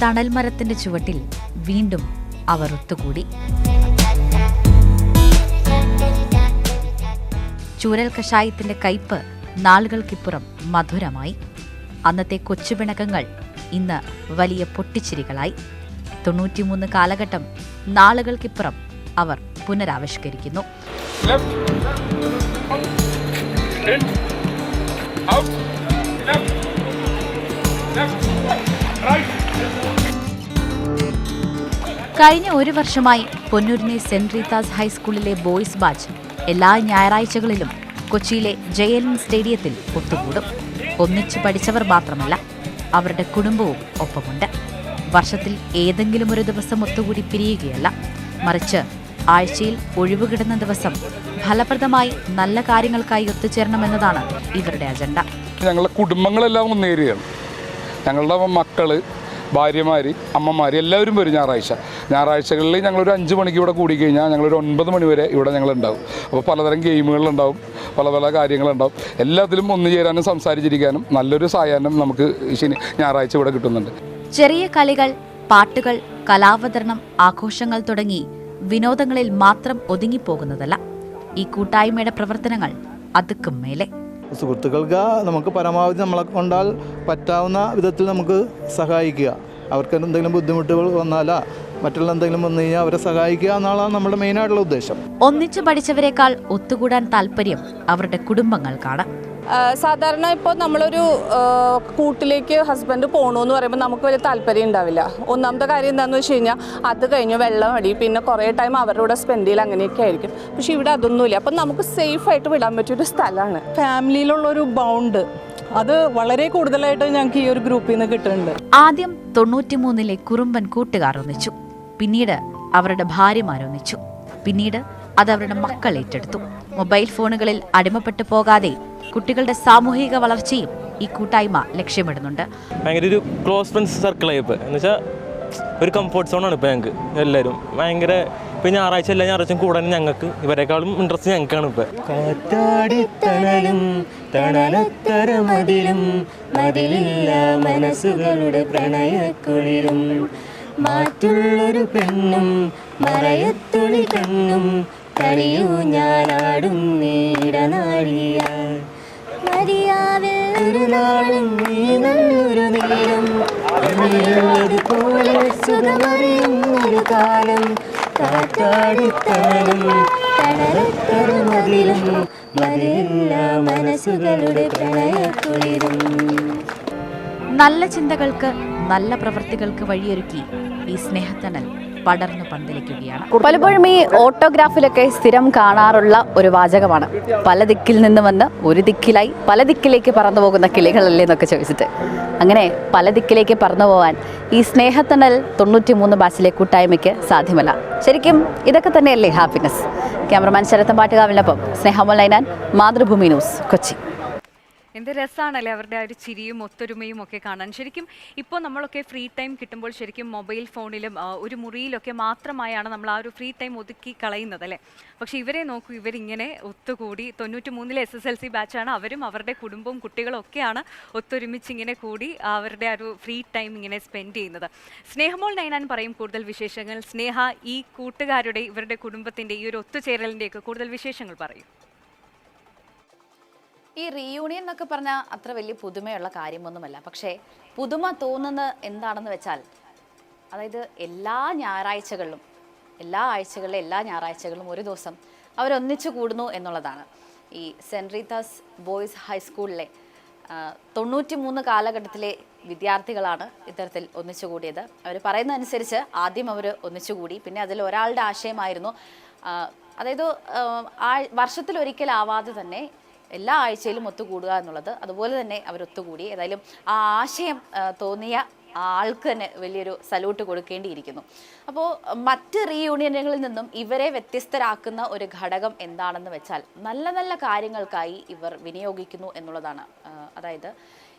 തണൽ മരത്തിന്റെ ചുവട്ടിൽ വീണ്ടും അവർ ഒത്തുകൂടി. ചൂരൽ കഷായത്തിന്റെ കയ്പ് നാളുകൾക്കിപ്പുറം മധുരമായി. അന്നത്തെ കൊച്ചുപിണക്കങ്ങൾ ഇന്ന് വലിയ പൊട്ടിച്ചിരികളായി. 93 കാലഘട്ടം നാളുകൾക്കിപ്പുറം അവർ പുനരാവിഷ്കരിക്കുന്നു. കഴിഞ്ഞ ഒരു വർഷമായി പൊന്നൂരിനെ സെന്റ് റീത്താസ് ഹൈസ്കൂളിലെ ബോയ്സ് ബാച്ച് എല്ലാ ഞായറാഴ്ചകളിലും കൊച്ചിയിലെ ജയലൻ സ്റ്റേഡിയത്തിൽ ഒത്തുകൂടും. ഒന്നിച്ചു പഠിച്ചവർ മാത്രമല്ല, അവരുടെ കുടുംബവും ഒപ്പമുണ്ട്. വർഷത്തിൽ ഏതെങ്കിലും ഒരു ദിവസം ഒത്തുകൂടി പിരിയുകയല്ല, മറിച്ച് ആഴ്ചയിൽ ഒഴിവുകിടുന്ന ദിവസം ഫലപ്രദമായി നല്ല കാര്യങ്ങൾക്കായി ഒത്തുചേരണമെന്നതാണ് ഇവരുടെ അജണ്ട. ഞങ്ങളുടെ കുടുംബങ്ങളെല്ലാം ഒന്നേരുകയാണ്. ഞങ്ങളുടെ മക്കള്, ഭാര്യമാർ, അമ്മമാർ എല്ലാവരും വരും ഞായറാഴ്ചകളിൽ ഞങ്ങളൊരു 5 മണിക്ക് ഇവിടെ കൂടിക്കഴിഞ്ഞാൽ ഞങ്ങളൊരു 9 മണി വരെ ഇവിടെ ഞങ്ങളുണ്ടാവും. അപ്പോൾ പലതരം ഗെയിമുകളുണ്ടാവും, പല പല കാര്യങ്ങളുണ്ടാവും. എല്ലാത്തിലും ഒന്നുചേരാനും സംസാരിച്ചിരിക്കാനും നല്ലൊരു സായാഹ്നം നമുക്ക് ഞായറാഴ്ച ഇവിടെ കിട്ടുന്നുണ്ട്. ചെറിയ കളികൾ, പാട്ടുകൾ, കലാവതരണം, ആഘോഷങ്ങൾ തുടങ്ങി വിനോദങ്ങളിൽ മാത്രം ഒതുങ്ങിപ്പോകുന്നതല്ല ഈ കൂട്ടായ്മയുടെ പ്രവർത്തനങ്ങൾ. അതുക്കും മേലെ സുഹൃത്തുക്കൾക്ക് നമുക്ക് പരമാവധി നമ്മളെ കൊണ്ടാൽ പറ്റാവുന്ന വിധത്തിൽ നമുക്ക് സഹായിക്കുക. അവർക്ക് എന്തെങ്കിലും ബുദ്ധിമുട്ടുകൾ വന്നാലോ മറ്റുള്ള എന്തെങ്കിലും വന്നു കഴിഞ്ഞാൽ അവരെ സഹായിക്കുക എന്നുള്ളതാണ് നമ്മുടെ മെയിനായിട്ടുള്ള ഉദ്ദേശം. ഒന്നിച്ചു പഠിച്ചവരെക്കാൾ ഒത്തുകൂടാൻ താല്പര്യം അവരുടെ കുടുംബങ്ങൾക്കാണ്. സാധാരണ ഇപ്പോൾ നമ്മളൊരു കൂട്ടിലേക്ക് ഹസ്ബൻഡ് പോകണമെന്ന് പറയുമ്പോൾ നമുക്ക് വലിയ താല്പര്യം ഉണ്ടാവില്ല. ഒന്നാമത്തെ കാര്യം എന്താണെന്ന് വെച്ച് കഴിഞ്ഞാൽ അത് കഴിഞ്ഞ് വെള്ളം അടി, പിന്നെ കുറേ ടൈം അവരുടെ കൂടെ സ്പെൻഡ് ചെയ്യൽ അങ്ങനെയൊക്കെ ആയിരിക്കും. പക്ഷേ ഇവിടെ അതൊന്നുമില്ല. അപ്പം നമുക്ക് സേഫായിട്ട് വിടാൻ പറ്റിയൊരു സ്ഥലമാണ്. ഫാമിലിയിലുള്ളൊരു ബൗണ്ട് അത് വളരെ കൂടുതലായിട്ട് ഞങ്ങൾക്ക് ഈ ഒരു ഗ്രൂപ്പിൽ നിന്ന് കിട്ടുന്നുണ്ട്. ആദ്യം 93-ലെ കുറുമ്പൻ കൂട്ടുകാർ ഒന്നിച്ചു, പിന്നീട് അവരുടെ ഭാര്യമാരൊന്നിച്ചു, പിന്നീട് അത് അവരുടെ മക്കൾ ഏറ്റെടുത്തു. മൊബൈൽ ഫോണുകളിൽ അടിമപ്പെട്ടു പോകാതെ കുട്ടികളുടെ സാമൂഹിക വളർച്ചയും ഈ കൂട്ടായ്മ ലക്ഷ്യമിടുന്നുണ്ട്. ഭയങ്കര ഒരു ക്ലോസ് ഫ്രണ്ട്സ് സർക്കിളായി ഇപ്പോൾ എന്ന് വെച്ചാൽ ഒരു കംഫർട്ട് സോണാണ് ഇപ്പോൾ ഞങ്ങൾക്ക് എല്ലാവരും. ഭയങ്കര ഇപ്പോൾ ഞായറാഴ്ച എല്ലാ ഞായറാഴ്ചയും കൂടാൻ ഞങ്ങൾക്ക് ഇവരെക്കാളും ഇൻട്രസ്റ്റ് ഞങ്ങൾക്കാണ് ഇപ്പോൾ. കാറ്റാടിത്തണലും തണലത്തരമതിലും അതിലില്ല മനസ്സുകളുടെ പ്രണയക്കുളിരും മാറ്റുള്ളൊരു പെണ്ണും മറയത്തുളി കണ്ണും കളിയൂ ഞാനാടും നീടനാഴിയ മരിയാവിൽ ഒരു നാളും നീ നല്ലൊരു നേരം പോലെ സുഖമറിയും ഒരു കാലം കാറ്റാടിത്തണലും തണലത്തരമതിലും മതിലില്ല മനസ്സുകളുടെ പ്രണയക്കുളിരും. നല്ല ചിന്തകൾക്ക്, നല്ല പ്രവൃത്തികൾക്ക് വഴിയൊരുക്കി ഈ സ്നേഹത്തണൽ പടർന്നു പന്തലിക്കുകയാണ്. പലപ്പോഴും ഈ ഓട്ടോഗ്രാഫിലൊക്കെ സ്ഥിരം കാണാറുള്ള ഒരു വാചകമാണ്, പല ദിക്കിൽ നിന്ന് വന്ന് ഒരു ദിക്കിലായി പല ദിക്കിലേക്ക് പറന്നു പോകുന്ന കിളികളല്ലേ എന്നൊക്കെ ചോദിച്ചിട്ട്. അങ്ങനെ പല ദിക്കിലേക്ക് പറന്നു പോകാൻ ഈ സ്നേഹത്തണൽ 93 ബാച്ചിലെ കൂട്ടായ്മയ്ക്ക് സാധ്യമല്ല. ശരിക്കും ഇതൊക്കെ തന്നെയല്ലേ ഹാപ്പിനെസ്? ക്യാമറമാൻ ശരത്തൻ പാട്ടുകാവിനൊപ്പം സ്നേഹമോൾ നൈനാൻ, മാതൃഭൂമി ന്യൂസ്, കൊച്ചി. എന്ത് രസമാണല്ലേ അവരുടെ ആ ഒരു ചിരിയും ഒത്തൊരുമയും ഒക്കെ കാണാൻ. ശരിക്കും ഇപ്പോൾ നമ്മളൊക്കെ ഫ്രീ ടൈം കിട്ടുമ്പോൾ ശരിക്കും മൊബൈൽ ഫോണിലും ഒരു മുറിയിലൊക്കെ മാത്രമായാണ് നമ്മൾ ആ ഒരു ഫ്രീ ടൈം ഒതുക്കി കളയുന്നത് അല്ലേ. പക്ഷേ ഇവരെ നോക്കൂ, ഇവരിങ്ങനെ ഒത്തുകൂടി 93-ലെ SSLC ബാച്ചാണ്. അവരും അവരുടെ കുടുംബവും കുട്ടികളും ഒക്കെയാണ് ഒത്തൊരുമിച്ച് ഇങ്ങനെ കൂടി അവരുടെ ആ ഒരു ഫ്രീ ടൈം ഇങ്ങനെ സ്പെൻഡ് ചെയ്യുന്നത്. സ്നേഹമോൾ നൈനാൻ പറയും കൂടുതൽ വിശേഷങ്ങൾ. സ്നേഹ, ഈ കൂട്ടുകാരുടെ ഇവരുടെ കുടുംബത്തിൻ്റെ ഈ ഒരു ഒത്തുചേരലിൻ്റെയൊക്കെ കൂടുതൽ വിശേഷങ്ങൾ പറയും. ഈ റീയൂണിയൻ എന്നൊക്കെ പറഞ്ഞാൽ അത്ര വലിയ പുതുമയുള്ള കാര്യമൊന്നുമല്ല. പക്ഷേ പുതുമ തോന്നുന്നത് എന്താണെന്ന് വെച്ചാൽ, അതായത് എല്ലാ ഞായറാഴ്ചകളിലും എല്ലാ ഞായറാഴ്ചകളിലും ഒരു ദിവസം അവരൊന്നിച്ചു കൂടുന്നു എന്നുള്ളതാണ്. ഈ സെന്റ് റീത്താസ് ബോയ്സ് ഹൈസ്കൂളിലെ 93 കാലഘട്ടത്തിലെ വിദ്യാർത്ഥികളാണ് ഇത്തരത്തിൽ ഒന്നിച്ചു കൂടിയത്. അവർ പറയുന്നതനുസരിച്ച് ആദ്യം അവർ ഒന്നിച്ചുകൂടി, പിന്നെ അതിൽ ഒരാളുടെ ആശയമായിരുന്നു, അതായത് വർഷത്തിലൊരിക്കലാവാതെ തന്നെ എല്ലാ ആഴ്ചയിലും ഒത്തുകൂടുക എന്നുള്ളത്. അതുപോലെ തന്നെ അവരൊത്തുകൂടി. ഏതായാലും ആ ആശയം തോന്നിയ ആൾക്ക് തന്നെ വലിയൊരു സല്യൂട്ട് കൊടുക്കേണ്ടിയിരിക്കുന്നു. അപ്പോൾ മറ്റ് റീയൂണിയനുകളിൽ നിന്നും ഇവരെ വ്യത്യസ്തരാക്കുന്ന ഒരു ഘടകം എന്താണെന്ന് വെച്ചാൽ, നല്ല നല്ല കാര്യങ്ങൾക്കായി ഇവർ വിനിയോഗിക്കുന്നു എന്നുള്ളതാണ്. അതായത്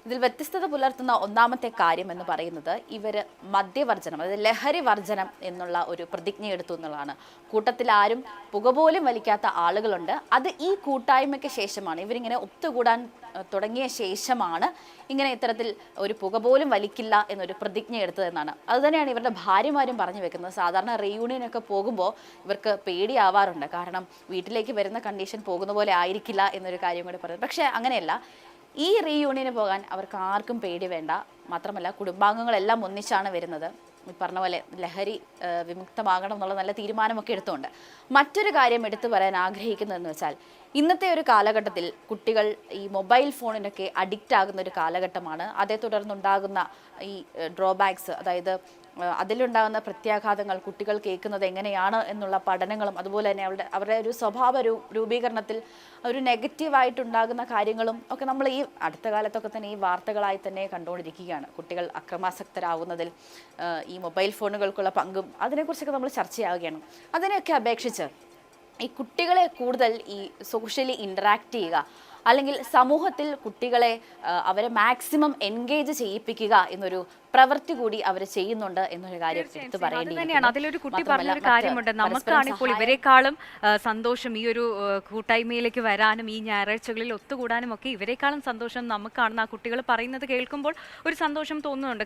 ഇതിൽ വ്യത്യസ്തത പുലർത്തുന്ന ഒന്നാമത്തെ കാര്യം എന്ന് പറയുന്നത് ഇവർ മദ്യവർജനം, അതായത് ലഹരി വർജനം എന്നുള്ള ഒരു പ്രതിജ്ഞ എടുത്തു എന്നുള്ളതാണ്. കൂട്ടത്തിൽ ആരും പുക പോലും വലിക്കാത്ത ആളുകളുണ്ട്. അത് ഈ കൂട്ടായ്മയ്ക്ക് ശേഷമാണ്, ഇവരിങ്ങനെ ഒത്തുകൂടാൻ തുടങ്ങിയ ശേഷമാണ് ഇങ്ങനെ ഇത്തരത്തിൽ ഒരു പുക പോലും വലിക്കില്ല എന്നൊരു പ്രതിജ്ഞ എടുത്തതെന്നാണ്. അതുതന്നെയാണ് ഇവരുടെ ഭാര്യമാരും പറഞ്ഞു വെക്കുന്നത്. സാധാരണ റീയൂണിയനൊക്കെ പോകുമ്പോൾ ഇവർക്ക് പേടിയാവാറുണ്ട്, കാരണം വീട്ടിലേക്ക് വരുന്ന കണ്ടീഷൻ പോകുന്ന പോലെ ആയിരിക്കില്ല എന്നൊരു കാര്യം കൂടി പറയുന്നത്. പക്ഷേ അങ്ങനെയല്ല, ഈ റീയൂണിയന് പോകാൻ അവർക്ക് ആർക്കും പേടി വേണ്ട. മാത്രമല്ല കുടുംബാംഗങ്ങളെല്ലാം ഒന്നിച്ചാണ് വരുന്നത്. ഈ പറഞ്ഞ പോലെ ലഹരി വിമുക്തമാകണം എന്നുള്ള നല്ല തീരുമാനമൊക്കെ എടുത്തുകൊണ്ട്. മറ്റൊരു കാര്യം എടുത്തു പറയാൻ ആഗ്രഹിക്കുന്നതെന്ന് വെച്ചാൽ, ഇന്നത്തെ ഒരു കാലഘട്ടത്തിൽ കുട്ടികൾ ഈ മൊബൈൽ ഫോണിനൊക്കെ അഡിക്റ്റ് ആകുന്ന ഒരു കാലഘട്ടമാണ്. അതേ തുടർന്നുണ്ടാകുന്ന ഈ ഡ്രോബാക്സ്, അതായത് അതിലുണ്ടാകുന്ന പ്രത്യാഘാതങ്ങൾ, കുട്ടികൾ കേൾക്കുന്നത് എങ്ങനെയാണ് എന്നുള്ള പഠനങ്ങളും അതുപോലെ തന്നെ അവരുടെ ഒരു സ്വഭാവ രൂപീകരണത്തിൽ ഒരു നെഗറ്റീവായിട്ടുണ്ടാകുന്ന കാര്യങ്ങളും ഒക്കെ നമ്മൾ ഈ അടുത്ത കാലത്തൊക്കെ തന്നെ ഈ വാർത്തകളായി തന്നെ കണ്ടുകൊണ്ടിരിക്കുകയാണ്. കുട്ടികൾ അക്രമാസക്തരാകുന്നതിൽ ഈ മൊബൈൽ ഫോണുകൾക്കുള്ള പങ്കും അതിനെക്കുറിച്ചൊക്കെ നമ്മൾ ചർച്ചയാവുകയാണ്. അതിനെയൊക്കെ അപേക്ഷിച്ച് ഈ കുട്ടികളെ കൂടുതൽ ഈ സോഷ്യലി ഇൻറ്ററാക്ട് ചെയ്യുക, അല്ലെങ്കിൽ സമൂഹത്തിൽ കുട്ടികളെ അവരെ മാക്സിമം എൻഗേജ് ചെയ്യിപ്പിക്കുക എന്നൊരു പ്രവൃത്തി കൂടി അവർ ചെയ്യുന്നുണ്ട് എന്നൊരു കാര്യം എടുത്തു പറയേണ്ടിയിരിക്കുന്നു. അതിലൊരു കുട്ടി പറഞ്ഞൊരു കാര്യമുണ്ട്, നമുക്കാണ് ഇപ്പോൾ ഇവരെക്കാളും സന്തോഷം ഈ ഒരു കൂട്ടായ്മയിലേക്ക് വരാനും ഈ ഞായറാഴ്ചകളിൽ ഒത്തുകൂടാനും ഒക്കെ ഇവരെക്കാളും സന്തോഷം നമുക്കാണെന്ന് ആ കുട്ടികൾ പറയുന്നത് കേൾക്കുമ്പോൾ ഒരു സന്തോഷം തോന്നുന്നുണ്ട്.